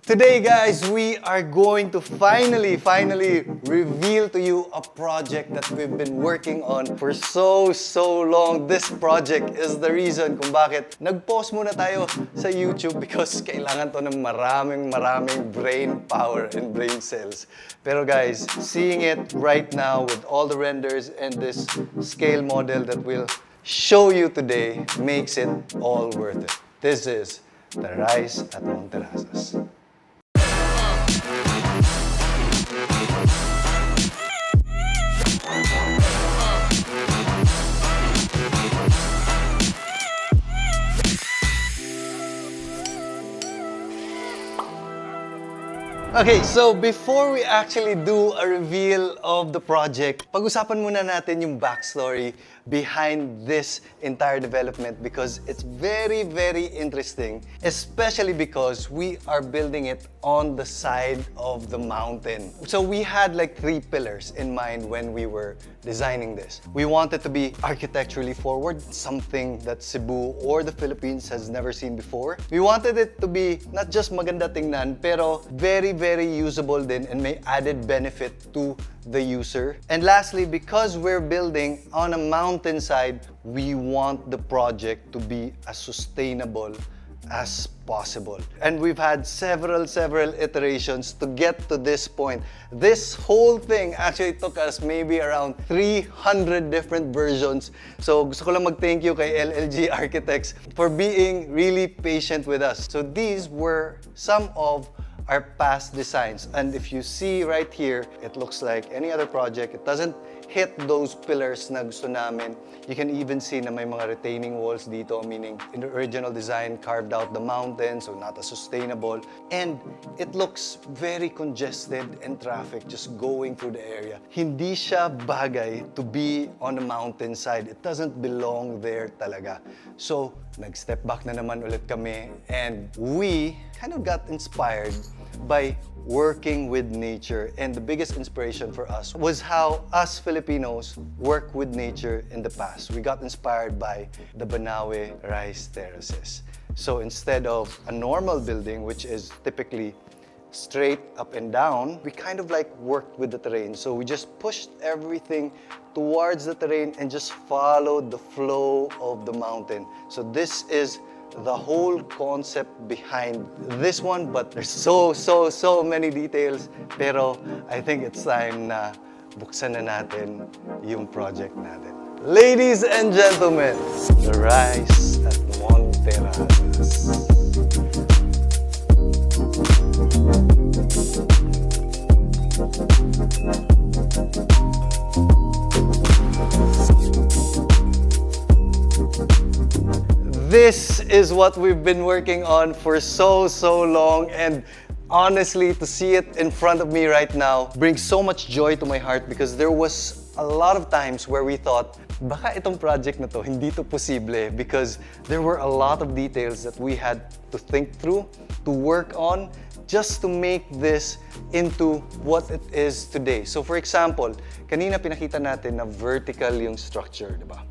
Today, guys, we are going to finally reveal to you a project that we've been working on for so long. This project is the reason kung bakit nag-pause muna tayo sa YouTube because kailangan to ng maraming brain power and brain cells. Pero guys, seeing it right now with all the renders and this scale model that we'll show you today makes it all worth it. This is the Rise at Monterrazas. Okay, so before we actually do a reveal of the project, pag-usapan muna natin yung backstory behind this entire development because it's very interesting, especially because we are building it on the side of the mountain. So we had like 3 pillars in mind when we were designing this. We wanted to be architecturally forward, something that Cebu or the Philippines has never seen before. We wanted it to be not just maganda tingnan, pero very usable din and may added benefit to the user. And lastly, because we're building on a mountainside, we want the project to be as sustainable as possible. And we've had several iterations to get to this point. This whole thing actually took us maybe around 300 different versions. So gusto ko lang mag-thank you kay LLG Architects for being really patient with us. So these were some of our past designs. And if you see right here, it looks like any other project. It doesn't hit those pillars na gusto namin. You can even see na may mga retaining walls dito, meaning in the original design, carved out the mountain, so not as sustainable. And it looks very congested and traffic just going through the area. Hindi siya bagay to be on the mountainside. It doesn't belong there talaga. So, nag-step back na naman ulit kami and we kind of got inspired by working with nature. And the biggest inspiration for us was how us Filipinos work with nature in the past. We got inspired by the Banawe rice terraces. So instead of a normal building, which is typically straight up and down, we kind of like worked with the terrain. So we just pushed everything towards the terrain and just followed the flow of the mountain. So this is the whole concept behind this one, but there's so many details. Pero I think it's time na buksan na natin yung project natin. Ladies and gentlemen, the Rise at Monterrazas. This is what we've been working on for so long, and honestly, to see it in front of me right now brings so much joy to my heart because there was a lot of times where we thought, baka itong project na to, hindi to posible because there were a lot of details that we had to think through, to work on, just to make this into what it is today. So for example, kanina pinakita natin na vertical yung structure, di ba?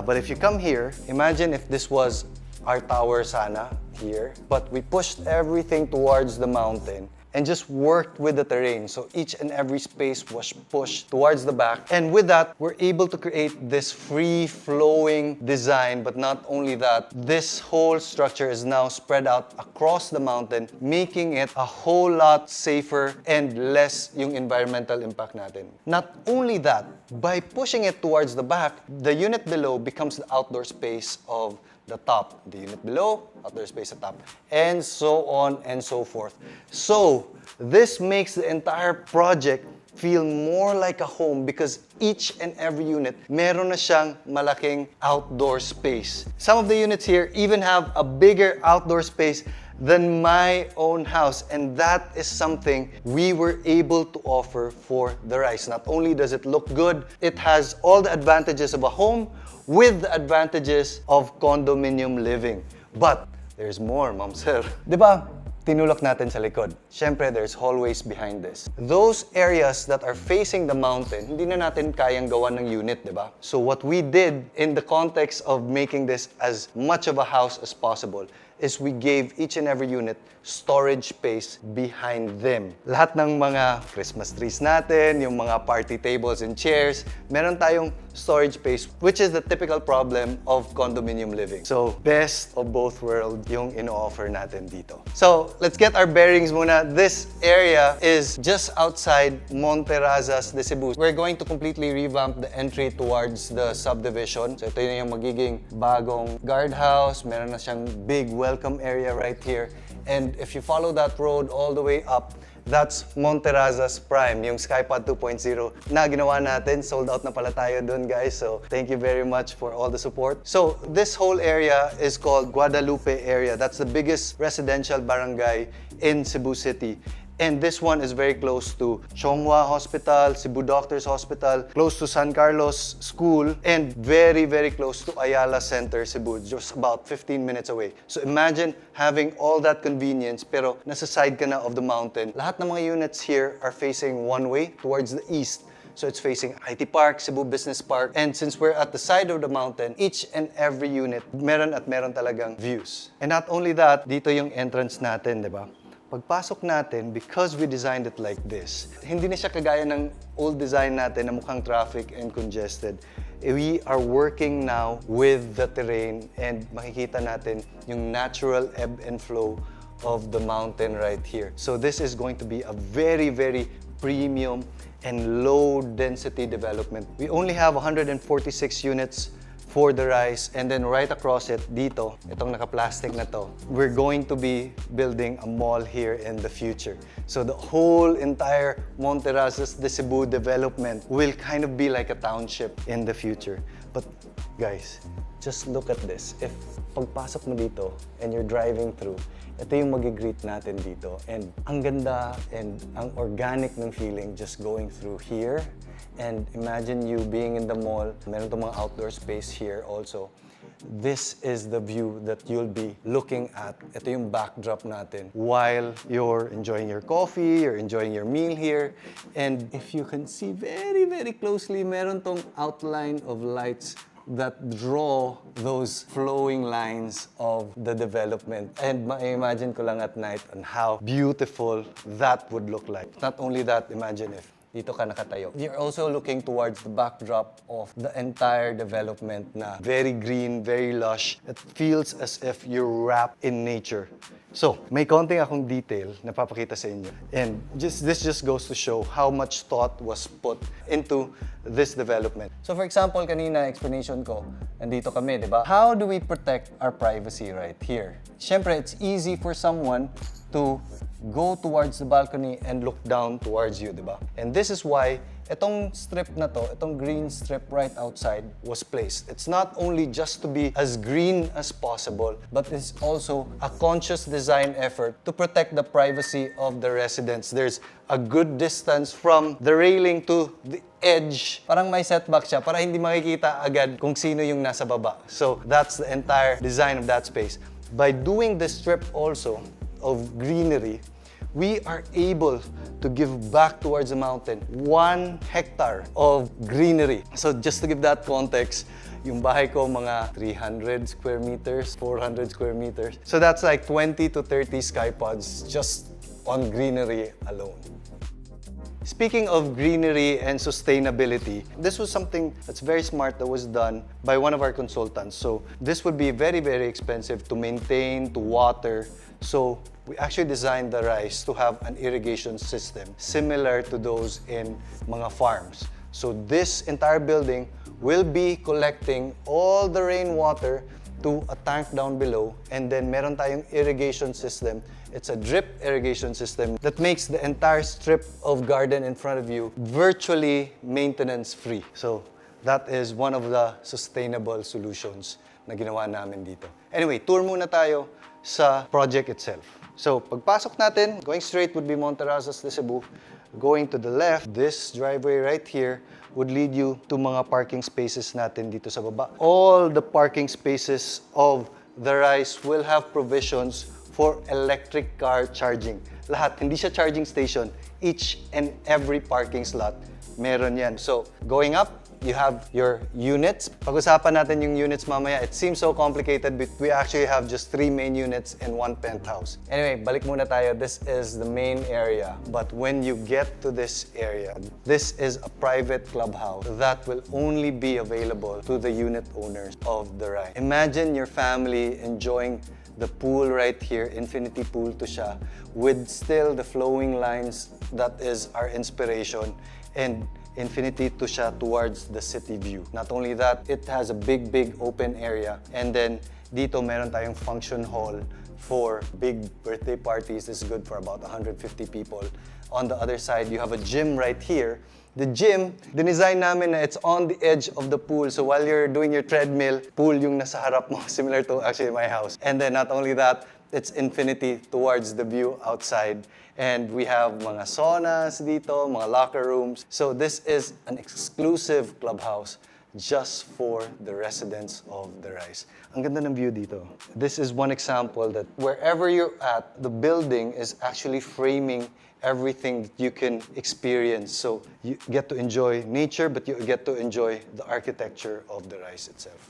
But if you come here, imagine if this was our tower sana here, but we pushed everything towards the mountain and just worked with the terrain. So each and every space was pushed towards the back. And with that, we're able to create this free-flowing design. But not only that, this whole structure is now spread out across the mountain, making it a whole lot safer and less yung environmental impact natin. Not only that, by pushing it towards the back, the unit below becomes the outdoor space of the top, the unit below, outdoor space at top, and so on and so forth. So, this makes the entire project feel more like a home because each and every unit, meron na siyang malaking outdoor space. Some of the units here even have a bigger outdoor space than my own house, and that is something we were able to offer for the Rise. Not only does it look good, it has all the advantages of a home with the advantages of condominium living. But there's more, Ma'am Sir. Diba? Tinulak natin sa likod. Siyempre, there's hallways behind this. Those areas that are facing the mountain, hindi na natin kayang gawa ng unit, diba? So what we did in the context of making this as much of a house as possible is we gave each and every unit storage space behind them. Lahat ng mga Christmas trees natin, yung mga party tables and chairs, meron tayong storage space, which is the typical problem of condominium living. So, best of both worlds yung ino-offer natin dito. So, let's get our bearings muna. This area is just outside Monterrazas de Cebu. We're going to completely revamp the entry towards the subdivision. So, ito yung magiging bagong guardhouse. Meron na siyang big welcome area right here. And if you follow that road all the way up, that's Monterrazas Prime, yung Skypod 2.0 na ginawa natin. Sold out na pala tayo dun, guys. So, thank you very much for all the support. So, this whole area is called Guadalupe area. That's the biggest residential barangay in Cebu City. And this one is very close to Chonghua Hospital, Cebu Doctors Hospital, close to San Carlos School, and very, very close to Ayala Center, Cebu, just about 15 minutes away. So imagine having all that convenience, pero nasa side ka na of the mountain. Lahat ng mga units here are facing one way towards the east. So it's facing IT Park, Cebu Business Park. And since we're at the side of the mountain, each and every unit, meron talagang views. And not only that, dito yung entrance natin, di ba? Pagpasok natin, because we designed it like this, hindi na siya kagaya ng old design natin na mukhang traffic and congested. We are working now with the terrain and makikita natin yung natural ebb and flow of the mountain right here. So this is going to be a very, very premium and low density development. We only have 146 units for the rise, and then right across it, dito, itong naka-plastic na to, we're going to be building a mall here in the future. So the whole entire Monterrazas de Cebu development will kind of be like a township in the future. But guys, just look at this. If pagpasok mo dito and you're driving through, ito yung mag-greet natin dito. And ang ganda and ang organic ng feeling just going through here. And imagine you being in the mall. Meron itong mga outdoor space here also. This is the view that you'll be looking at. Ito yung backdrop natin while you're enjoying your coffee, you're enjoying your meal here. And if you can see very, very closely, meron tong outline of lights that draw those flowing lines of the development. And ma-imagine ko lang at night on how beautiful that would look like. Not only that, imagine if dito ka nakatayo. You're also looking towards the backdrop of the entire development na very green, very lush. It feels as if you're wrapped in nature. So, may konting akong detail na papakita sa inyo. And this just goes to show how much thought was put into this development. So for example, kanina explanation ko, nandito kami, di ba? How do we protect our privacy right here? Siyempre, it's easy for someone to go towards the balcony and look down towards you, di ba? And this is why itong strip na to, itong green strip right outside was placed. It's not only just to be as green as possible, but it's also a conscious design effort to protect the privacy of the residents. There's a good distance from the railing to the edge. Parang may setback siya para hindi makikita agad kung sino yung nasa baba. So that's the entire design of that space. By doing this strip also of greenery, we are able to give back towards the mountain 1 hectare of greenery. So just to give that context, yung bahay ko mga 300 square meters, 400 square meters. So that's like 20 to 30 Skypods just on greenery alone. Speaking of greenery and sustainability, this was something that's very smart that was done by one of our consultants. So this would be very, very expensive to maintain, to water. So we actually designed the rice to have an irrigation system similar to those in mga farms. So this entire building will be collecting all the rainwater to a tank down below, and then meron tayong irrigation system. It's a drip irrigation system that makes the entire strip of garden in front of you virtually maintenance-free. So that is one of the sustainable solutions na ginawa namin dito. Anyway, tour muna tayo sa project itself. So pagpasok natin, going straight would be Monterrazas de Cebu. Going to the left, this driveway right here would lead you to mga parking spaces natin dito sa baba. All the parking spaces of the Rise will have provisions for electric car charging. Lahat, hindi siya charging station. Each and every parking slot, meron yan. So, going up, you have your units. Pag-usapan natin yung units mamaya. It seems so complicated, but we actually have just 3 main units in 1 penthouse. Anyway, balik muna tayo. This is the main area. But when you get to this area, this is a private clubhouse that will only be available to the unit owners of the Rai. Imagine your family enjoying the pool right here, infinity pool to siya, with still the flowing lines that is our inspiration, and infinity to siya towards the city view. Not only that, it has a big open area, and then dito meron tayong function hall for big birthday parties. This is good for about 150 people. On the other side, you have a gym right here. The gym, dinesign namin na it's on the edge of the pool. So while you're doing your treadmill, pool yung nasa harap mo, similar to actually my house. And then not only that, it's infinity towards the view outside. And we have mga saunas dito, mga locker rooms. So this is an exclusive clubhouse just for the residents of the Rise. Ang ganda ng view dito. This is one example that wherever you're at, the building is actually framing everything that you can experience. So you get to enjoy nature, but you get to enjoy the architecture of the Rise itself.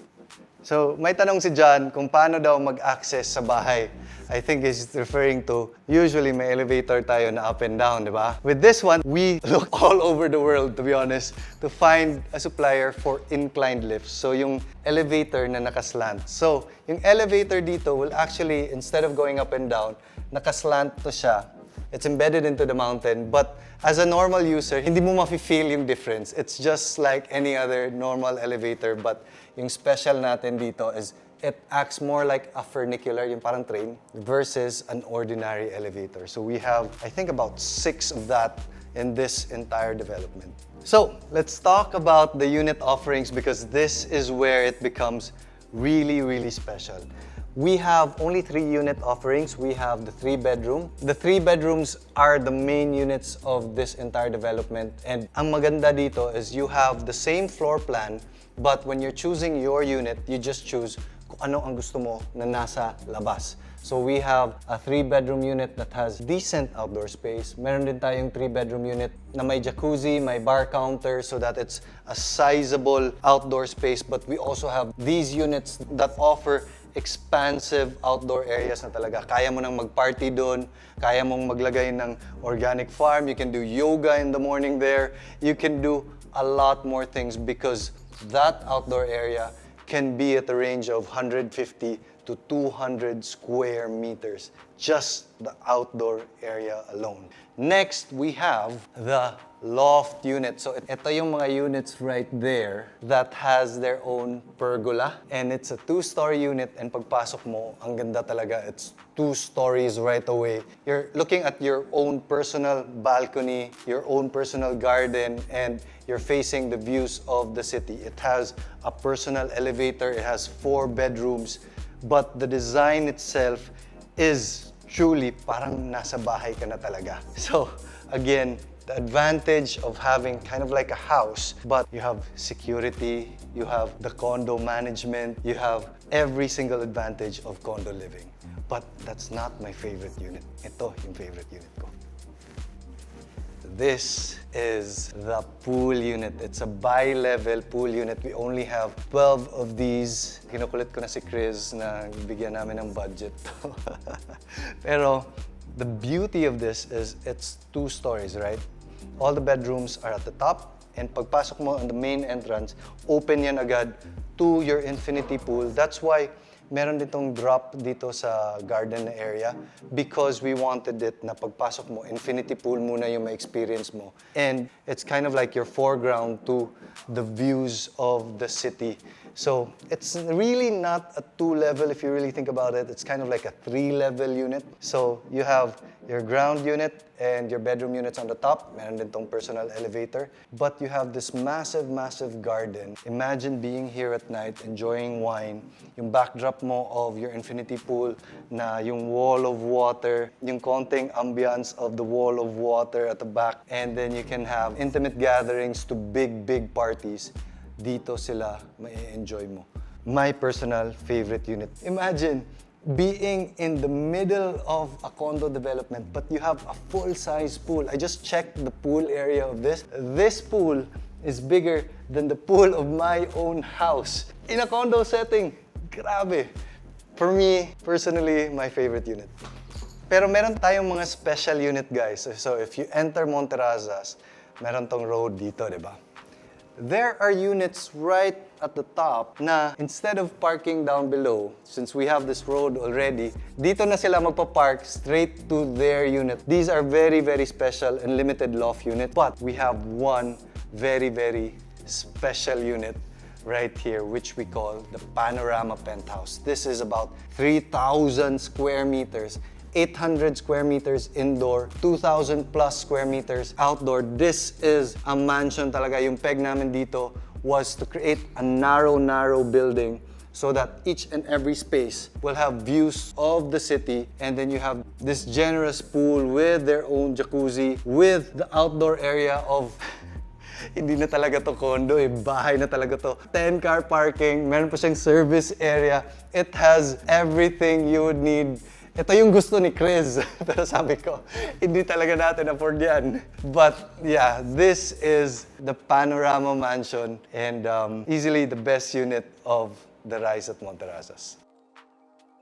So may tanong si John kung paano daw mag-access sa bahay. I think he's referring to, usually may elevator tayo na up and down, di ba? With this one, we look all over the world, to be honest, to find a supplier for inclined lifts. So yung elevator na nakaslant. So yung elevator dito will actually, instead of going up and down, nakaslant to siya. It's embedded into the mountain, but as a normal user, hindi mo mafe-feel yung difference. It's just like any other normal elevator, but yung special natin dito is it acts more like a funicular, yung parang train, versus an ordinary elevator. So we have, I think, about 6 of that in this entire development. So let's talk about the unit offerings, because this is where it becomes really special. We have only 3 unit offerings. We have the 3-bedroom. The 3 bedrooms are the main units of this entire development. And ang maganda dito is you have the same floor plan, but when you're choosing your unit, you just choose kung ano ang gusto mo na nasa labas. So we have a 3-bedroom unit that has decent outdoor space. Meron din tayong 3-bedroom unit na may jacuzzi, may bar counter, so that it's a sizable outdoor space. But we also have these units that offer expansive outdoor areas na talaga. Kaya mo nang mag-party doon, kaya mong maglagay ng organic farm, you can do yoga in the morning there, you can do a lot more things because that outdoor area can be at the range of 150 to 200 square meters, just the outdoor area alone. Next, we have the loft unit. So ito yung mga units right there that has their own pergola, and it's a 2-story unit, and pagpasok mo, ang ganda talaga. It's 2 stories right away. You're looking at your own personal balcony, your own personal garden, and you're facing the views of the city. It has a personal elevator, it has 4 bedrooms, but the design itself is truly parang nasa bahay ka na talaga. So again, the advantage of having kind of like a house, but you have security, you have the condo management, you have every single advantage of condo living. But that's not my favorite unit. Ito yung favorite unit ko. This is the pool unit. It's a bi-level pool unit. We only have 12 of these. Kinukulit ko na si Chris na bigyan namin ng budget. Pero the beauty of this is it's 2 stories, right? All the bedrooms are at the top, and pagpasok mo on the main entrance, open yan agad to your infinity pool. That's why meron ditong drop dito sa garden area, because we wanted it na pagpasok mo, infinity pool muna yung ma-experience mo. And it's kind of like your foreground to the views of the city. So it's really not a 2-level if you really think about it. It's kind of like a 3-level unit. So you have your ground unit and your bedroom units on the top. Meron din tong personal elevator. But you have this massive garden. Imagine being here at night, enjoying wine. Yung backdrop mo of your infinity pool na yung wall of water, yung konting ambience of the wall of water at the back. And then you can have intimate gatherings to big parties. Dito sila mai-enjoy mo. My personal favorite unit. Imagine being in the middle of a condo development, but you have a full-size pool. I just checked the pool area of this. This pool is bigger than the pool of my own house. In a condo setting, grabe. For me, personally, my favorite unit. Pero meron tayong mga special unit, guys. So if you enter Monterrazas, meron tong road dito, di ba? There are units right at the top na instead of parking down below, since we have this road already, dito na sila magpa-park straight to their unit. These are very, very special and limited loft unit. But we have one very, very special unit right here, which we call the Panorama Penthouse. This is about 3,000 square meters. 800 square meters indoor, 2,000 plus square meters outdoor. This is a mansion talaga. Yung peg namin dito was to create a narrow building so that each and every space will have views of the city, and then you have this generous pool with their own jacuzzi, with the outdoor area of hindi na talaga to condo bahay na talaga to. 10-car parking, meron pa siyang service area. It has everything you would need. Ito yung gusto ni Chris. Pero sabi ko, hindi talaga natin afford yan. But yeah, this is the Panorama Mansion and easily the best unit of the Rise at Monterrazas.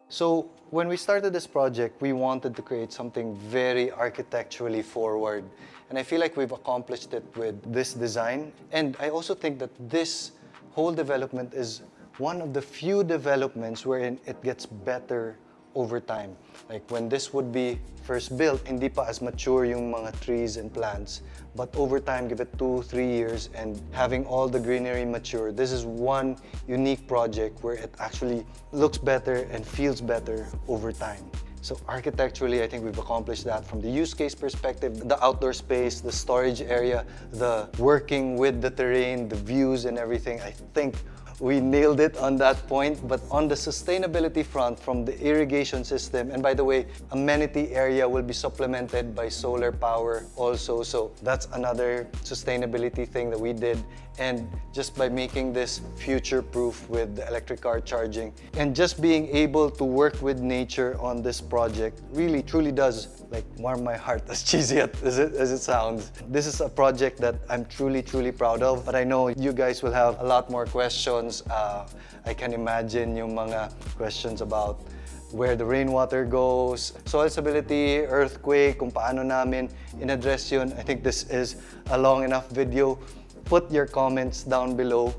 So when we started this project, we wanted to create something very architecturally forward. And I feel like we've accomplished it with this design. And I also think that this whole development is one of the few developments wherein it gets better over time. Like when this would be first built, hindi pa as mature yung mga trees and plants. But over time, give it 2-3 years and having all the greenery mature, this is one unique project where it actually looks better and feels better over time. So architecturally, I think we've accomplished that from the use case perspective, the outdoor space, the storage area, the working with the terrain, the views and everything. I think we nailed it on that point. But on the sustainability front, from the irrigation system, and by the way, amenity area will be supplemented by solar power also. So that's another sustainability thing that we did. And just by making this future-proof with the electric car charging and just being able to work with nature on this project really truly does like warm my heart, as cheesy as it sounds. This is a project that I'm truly proud of, but I know you guys will have a lot more questions. I can imagine yung mga questions about where the rainwater goes, soil stability, earthquake, kung paano namin in-address yun. I think this is a long enough video. Put your comments down below.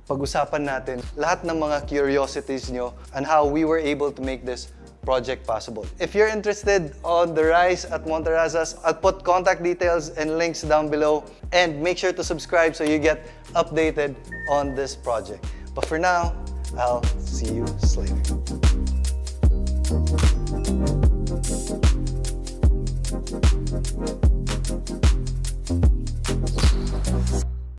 Pag-usapan natin lahat ng mga curiosities nyo and how we were able to make this project possible. If you're interested on the Rise at Monterrazas, I'll put contact details and links down below. And make sure to subscribe so you get updated on this project. But for now, I'll see you later.